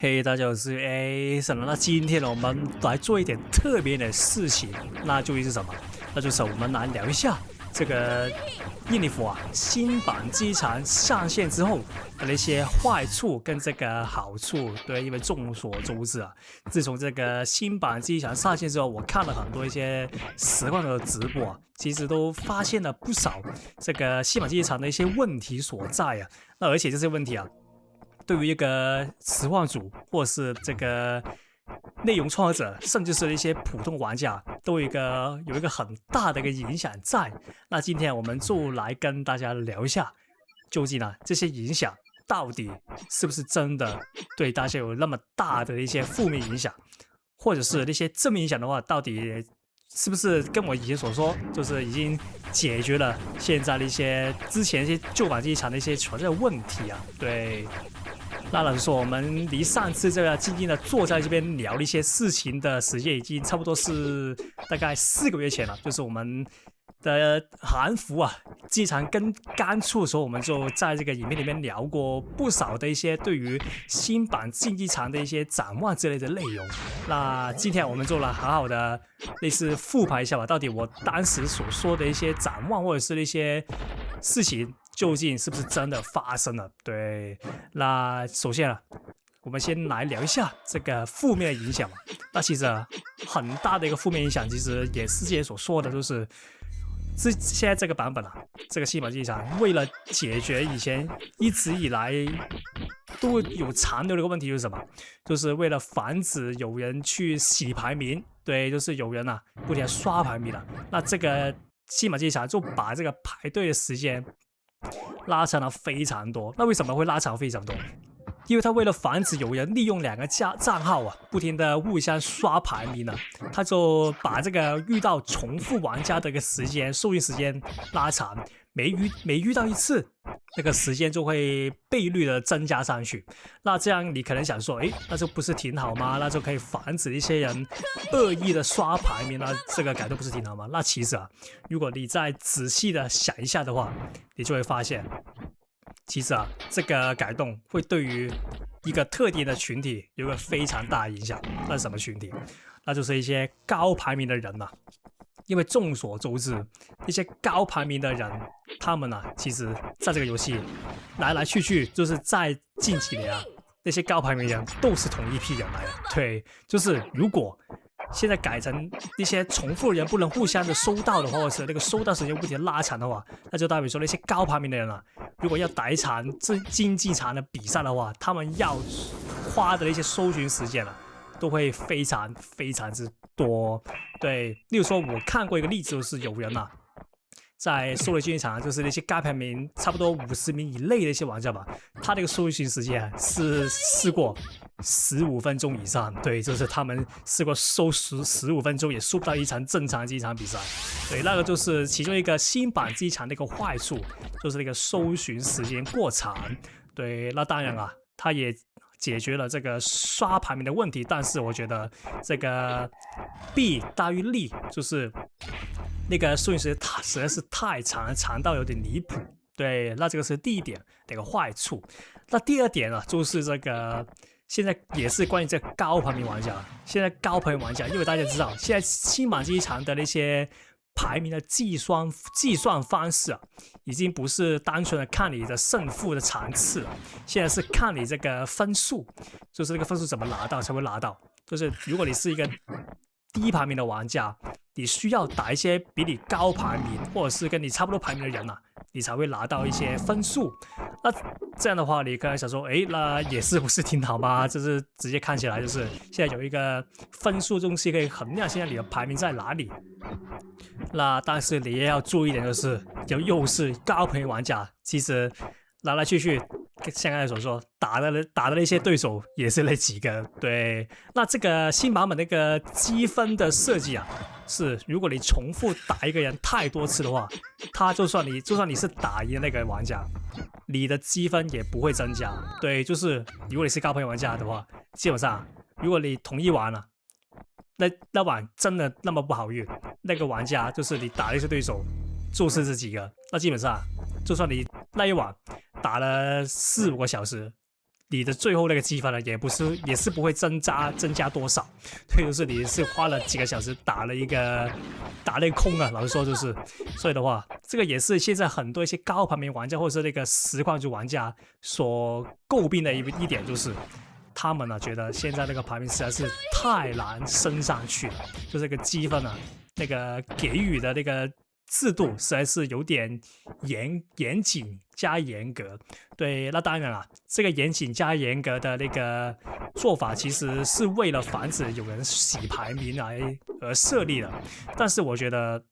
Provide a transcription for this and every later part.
嘿，大家好，我是 Ason。那今天呢，我們來做一點特別的事情，那究竟是什麼？那就是我們來聊一下這個印尼服新版機場上線之後的那些壞處跟這個好處。對，因為眾所周知自從這個新版機場上線之後，我看了很多一些實況的直播其實都發現了不少這個新版機場的一些問題所在那而且這些問題對於一個實況主或是這個內容創作者，甚至是一些普通玩家，都有一個很大的一個影響在。那今天我們就來跟大家聊一下，究竟這些影響到底是不是真的對大家有那麼大的一些負面影響，或者是那些正面影響的話，到底是不是跟我以前所說，就是已經解決了現在的一些之前一些舊版機場的一些存在的問題对。那老實說，我們離上次這個靜靜的坐在這邊聊一些事情的時間，已經差不多是大概4個月前了。就是我們的韓服機場剛出的時候，我們就在這個影片裡面聊過不少的一些對於新版競技場的一些展望之類的內容。那今天我們就來好好的類似復盤一下吧，到底我當時所說的一些展望或者是那些事情究竟是不是真的發生了？对，那首先我们先來聊一下這個負面的影響。那其實很大的一個負面影響，其實也是之前所說的，就是現在這個版本這個新版機場為了解決以前一直以來都有殘留的一個問題，就是什麼？就是為了防止有人去洗排名，對，就是有人不停地刷排名那這個新版機場就把這個排隊的時間拉長了非常多。那為什麼會拉長非常多？因為他為了防止有人利用兩個賬號不停的互相刷排名他就把這個遇到重複玩家的一個搜尋時間拉長，每遇到一次，那個時間就會倍率的增加上去。那這樣你可能想說，那就不是挺好嗎？那就可以防止一些人惡意的刷排名，那這個改動不是挺好嗎？那其實如果你再仔細的想一下的話，你就會發現，其實這個改動會對於一個特定的群體有一個非常大的影響。那是什麼群體？那就是一些高排名的人因為眾所周知，一些高排名的人，他們其實在這個遊戲來來去去，就是在近幾年那些高排名的人都是同一批人來的。對，就是如果現在改成一些重複人不能互相的收到的話，或者是那個收到時間不停拉長的話，那就代表說那些高排名的人如果要打一場競技場的比賽的話，他們要花的一些搜尋時間都會非常非常之多。对，例如說我看過一個例子，就是有人在搜了競技場，就是那些高排名差不多50名以內的一些玩家吧，他那個搜尋時間是試過15分鐘以上。對，就是他們試過搜15分鐘也搜不到一場正常的機場比賽。對，那個就是其中一個新版機場的一個壞處，就是那個搜尋時間過長。對，那當然它也解決了這個刷排名的問題，但是我覺得這個弊大於利，就是那個搜尋時間實在是太長，長到有點離譜。對，那這個是第一點的一個壞處。那第二點就是這個現在也是關於這個高排名玩家。現在高排名玩家，因為大家知道，現在新版機場的那些排名的計算方式已經不是單純的看你的勝負的場次了，現在是看你這個分數，就是這個分數怎麼拿到才會拿到。就是如果你是一個低排名的玩家，你需要打一些比你高排名或者是跟你差不多排名的人你才會拿到一些分數。那這樣的話，你可能想說，那也是不是挺好嗎？就是直接看起來就是現在有一個分數東西可以衡量現在你的排名在哪裡。那但是你也要注意一點，就是又是高排名玩家，其實來來去去，像剛才所說，打的那些對手也是那幾個。对，那這個新版本那個積分的設計是如果你重複打一個人太多次的話，他就算你是打贏那個玩家，你的積分也不會增加。對，就是如果你是高排名玩家的話，基本上如果你同一玩那晚真的那麼不好運，那個玩家就是你打的一些對手就是這幾個，那基本上就算你那一晚打了4-5個小時，你的最後那個積分呢，也是不會增加多少，對，就是你是花了幾個小時打了一個空啊，老實說就是，所以的話，這個也是現在很多一些高排名玩家或者是那個實況主玩家所詬病的一點，就是他們呢覺得現在那個排名實在是太難升上去了，就是這個積分啊，那個給予的那個制度實在是有點嚴謹加嚴格。對，那當然了，這個嚴謹加嚴格的那個做法其實是為了防止有人洗排名而設立的。但是我覺得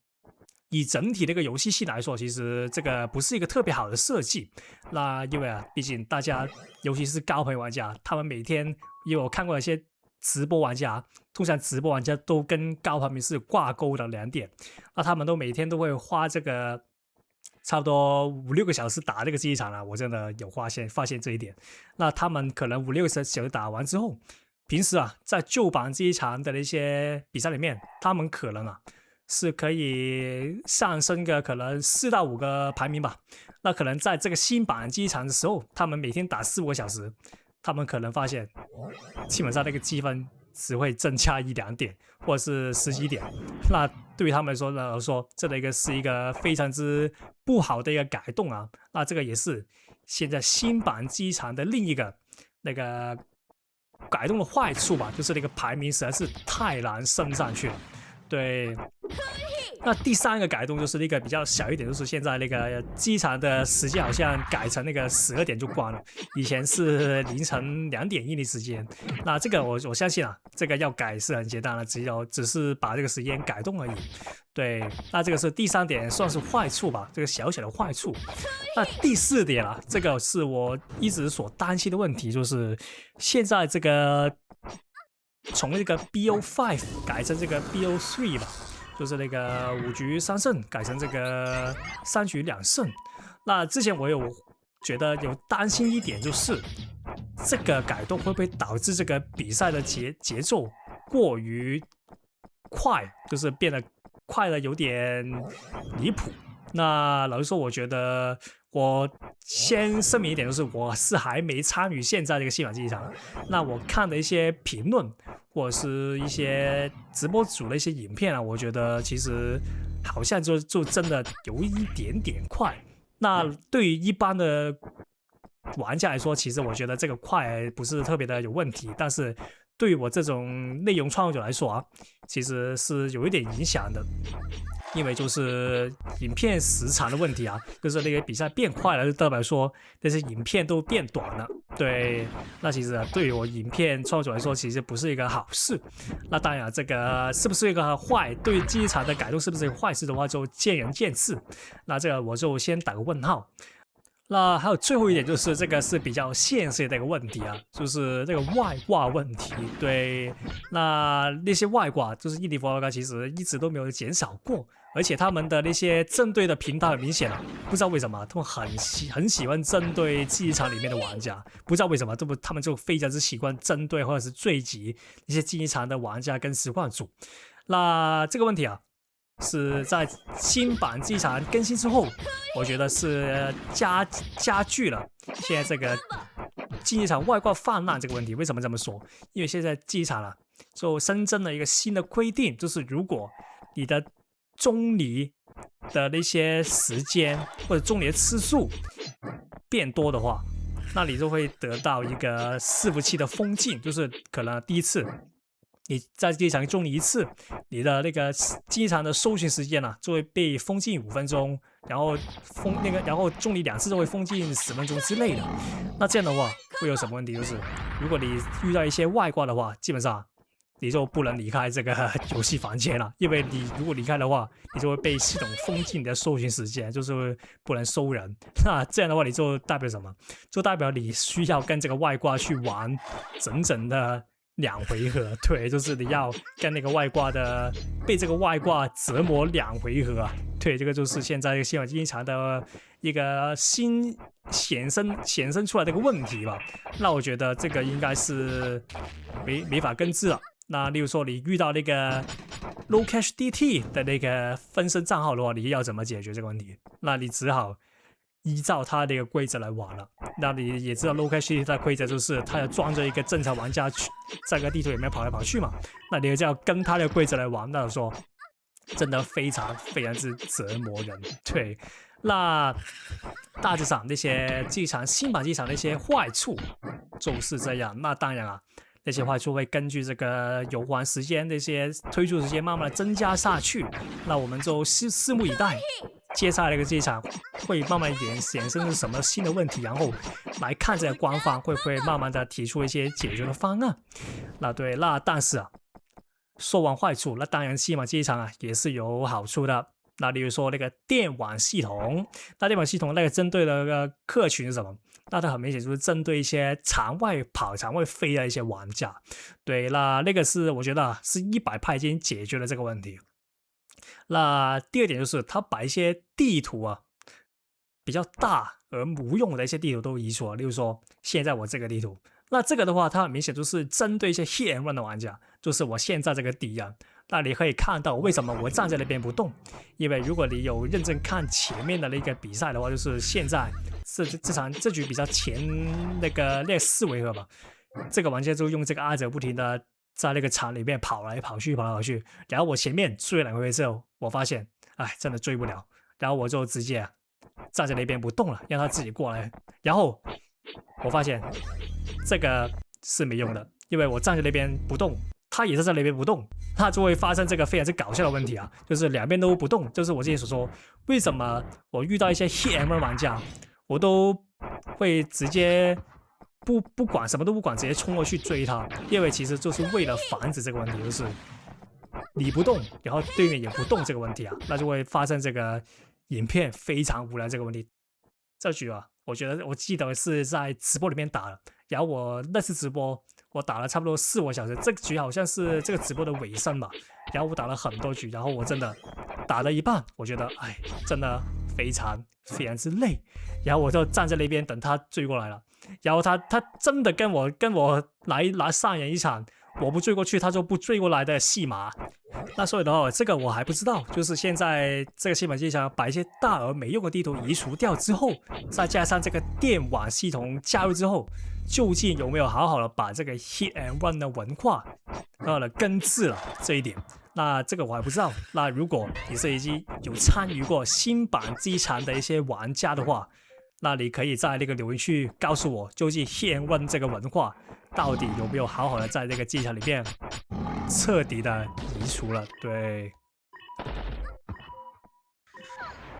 以整體那個遊戲性來說，其實這個不是一個特別好的設計。那因為啊，畢竟大家尤其是高排玩家，他們每天因为我看過一些直播玩家，通常直播玩家都跟高排名是掛鈎的2點，那他們都每天都會花這個差不多5-6個小時打這個競技場了，我真的有發現這一點。那他們可能5-6個小時打完之後，平時啊在舊版競技場的那些比賽裡面，他們可能啊是可以上升個可能4到5個排名吧。那可能在這個新版競技場的時候，他們每天打4-5個小時，他們可能發現基本上那個積分只會增加1-2點或者是10幾點，那對於他們來說這個是一個非常之不好的一個改動啊。那這個也是現在新版競技場的另一個那個改動的壞處吧，就是那個排名實在是太難升上去了。對，那第3個改動就是那個比較小一點，就是現在那個機場的時間好像改成那個12點就關了，以前是凌晨2點印尼時間。那這個我相信啊，這個要改是很簡單的，只是把這個時間改動而已。對，那這個是第3點，算是壞處吧，這個小小的壞處。那第4點啊，這個是我一直所擔心的問題，就是現在這個從這個 BO5 改成這個 BO3 吧，就是那個5局3勝改成這個3局2勝。那之前我有覺得有擔心一點，就是這個改動會不會導致這個比賽的節奏過於快，就是變得快的有點離譜。那老實說，我覺得我先聲明一點，就是我是還沒參與現在這個新版競技場。那我看的一些評論或者是一些直播主的一些影片啊，我覺得其實好像就真的有一點點快。那對於一般的玩家來說，其實我覺得這個快不是特別的有問題，但是對於我這種內容創作者來說啊，其實是有一點影響的。因為就是影片時長的問題啊，就是那個比賽變快了，就代表說那些影片都變短了。對，那其實對於我影片創作者來說，其實不是一個好事。那當然，這個是不是一個壞，對於競技場的改動是不是一個壞事的話，就見仁見智。那這個我就先打個問號。那還有最後一點，就是這個是比較現實的一個問題啊，就是這個外掛問題。對，那些外掛就是印尼服外掛，其實一直都沒有減少過，而且他們的那些針對的頻道很明顯啊，不知道為什麼他們很喜歡針對競技場裡面的玩家，不知道為什麼他們就非常之習慣針對或者是追擊一些競技場的玩家跟實況主。那這個問題啊，是在新版競技場更新之後，我覺得是加劇了現在這個競技場外掛泛濫這個問題。為什麼這麼說？因為現在競技場啊，就新增了一個新的規定，就是如果你的中離的那些時間或者中離的次數變多的話，那你就会得到一個伺服器的封禁，就是可能第一次你在竞技場中離1次，你的那個競技場的搜尋時間啊，就會被封禁5分鐘，然後然後中離2次就會封禁10分鐘之類的。那這樣的話會有什麼問題？就是如果你遇到一些外掛的話，基本上你就不能離開這個遊戲房間了，因為你如果離開的話，你就會被系統封禁你的搜尋時間，就是不能搜人。那這樣的話，你就代表什麼？就代表你需要跟這個外掛去玩整整的2回合。對，就是你要跟那個外掛被這個外掛折磨2回合啊。對，這個就是現在新版競技場的一個新顯生出來的一個問題吧。那我覺得這個應該是沒法根治了。那例如說你遇到那個 low cash DT 的那個分身賬號的話，你要怎麼解決這個問題？那你只好依照它的一個規則來玩了。那你也知道 Low Cash City 的規則就是它要裝着一個正常玩家去在個地圖裡面跑來跑去嘛，那你就要跟它的規則來玩，那就說真的非常之折磨人。对，那大致上那些機場新版機場的一些壞處就是這樣。那當然啊，那些壞處會根據這個遊玩時間、那些推出時間慢慢的增加下去。那我們就拭目以待，接下來這個機場會慢慢衍生出什麼新的問題，然後來看這個官方會不會慢慢的提出一些解決的方案。那對，那但是啊，說完壞處，那當然新版機場啊也是有好處的。那例如說那個電玩系統，那電玩系統那個針對的那個客群是什麼？那它很明顯就是針對一些場外跑、場外飛的一些玩家。對，那個是我覺得是100%已經解決了這個問題。那第二點就是它把一些地圖啊比較大而無用的一些地圖都移除了，例如說現在我這個地圖，那這個的話它很明顯就是針對一些 hit and run 的玩家，就是我現在這個敵人。那你可以看到為什麼我站在那邊不動，因為如果你有認真看前面的那個比賽的話，就是現在這局比賽前那個4回合吧，這個玩家就用這個阿哲不停的在那個場裡面跑來跑去，然後我前面追了2回合之後，我發現哎真的追不了，然後我就直接站在那邊不動了，讓他自己過來，然後我發現這個是沒用的，因為我站在那邊不動，他也是在那邊不動，他就會發生這個非常之搞笑的問題啊，就是兩邊都不動。就是我之前所說，為什麼我遇到一些 hit and run 玩家，我都會直接不管什麼都不管，直接衝過去追他，因為其實就是為了防止這個問題，就是你不動，然後對面也不動這個問題啊，那就會發生這個影片非常無聊這個問題。這局啊，我記得是在直播裡面打的，然後我那次直播我打了差不多4個小時，這個局好像是這個直播的尾聲吧，然後我打了很多局，然後我真的打了一半，我覺得哎，真的非常之累，然後我就站在那邊等他追過來了，然後他真的跟我來上演一場我不追過去他就不追過來的戲碼。那所以的話，這個我還不知道，就是現在這個新版機場把一些大而沒用的地圖移除掉之後，再加上這個電玩系統加入之後，究竟有沒有好好的把這個 hit and run 的文化根治了這一點？那這個我還不知道。那如果你是已經有參與過新版機場的一些玩家的話，那你可以在那個留言區告訴我，究竟 hit and run 這個文化到底有沒有好好的在這個機場裡面徹底的移除了？對。